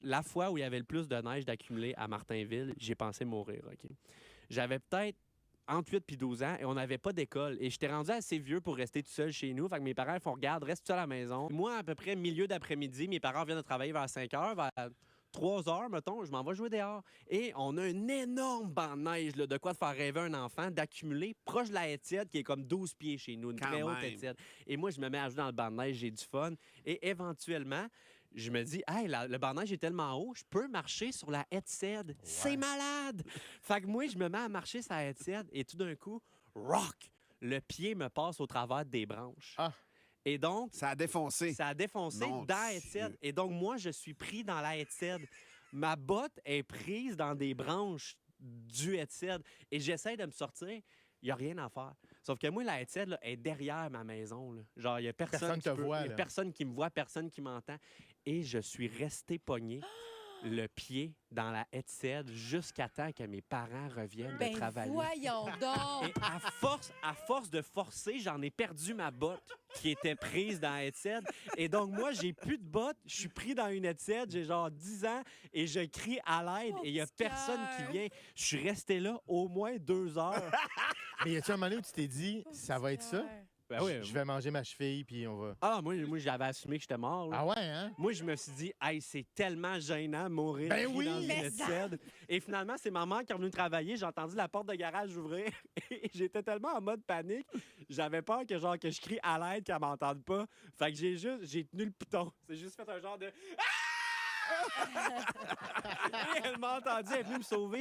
La fois où il y avait le plus de neige d'accumuler à Martinville, j'ai pensé mourir, OK? J'avais peut-être entre 8 et 12 ans et on n'avait pas d'école. Et j'étais rendu assez vieux pour rester tout seul chez nous. Fait que mes parents font regarde, reste seul à la maison. Moi, à peu près milieu d'après-midi, mes parents viennent de travailler vers 5 heures, vers 3 heures, mettons, je m'en vais jouer dehors. Et on a un énorme banc de neige, là, de quoi te faire rêver un enfant, d'accumuler proche de la haie tiède, qui est comme 12 pieds chez nous, une Quand très haute même. haie tiède. Et moi, je me mets à jouer dans le banc de neige, j'ai du fun. Et éventuellement, je me dis, hey, le banc de neige est tellement haut, je peux marcher sur la haie de cèdre. C'est malade! Fait que moi, je me mets à marcher sur la haie de cèdre et tout d'un coup, rock! Le pied me passe au travers des branches. Ah. Et donc, Ça a défoncé. ça a défoncé Mon dans la haie de Dieu. cèdre. Et donc, moi, je suis pris dans la haie de cèdre. Ma botte est prise dans des branches du haie de cèdre. Et j'essaie de me sortir. Il n'y a rien à faire. Sauf que moi, la haie de cèdre là, est derrière ma maison. Là. Genre, il n'y a Personne personne, te voit, il y a là. personne qui me voit, personne qui m'entend. Et je suis resté pogné le pied dans la haie de cèdre jusqu'à temps que mes parents reviennent de Ben travailler. voyons donc! Et à force de forcer, j'en ai perdu ma botte qui était prise dans la haie de cèdre. Et donc, moi, j'ai plus de botte. Je suis pris dans une haie de cèdre. J'ai genre 10 ans et je crie à l'aide et il n'y a petit personne cœur. qui vient. Je suis resté là au moins 2 heures. Mais y a-tu un moment donné où tu t'es dit, ça va être ça? Ben oui. Je vais manger ma cheville, puis on va... Ah, moi j'avais assumé que j'étais mort. Là. Ah ouais, hein? Moi, je me suis dit, hey, c'est tellement gênant de mourir Ben pris oui, dans une mais haie de ça- cèdre. Et finalement, c'est ma mère qui est revenue travailler. J'ai entendu la porte de garage ouvrir. Et j'étais tellement en mode panique. J'avais peur que, genre, que je crie à l'aide qu'elle m'entende pas. Fait que j'ai tenu le piton. C'est juste fait un genre de... Et elle m'a entendu, elle est venue me sauver.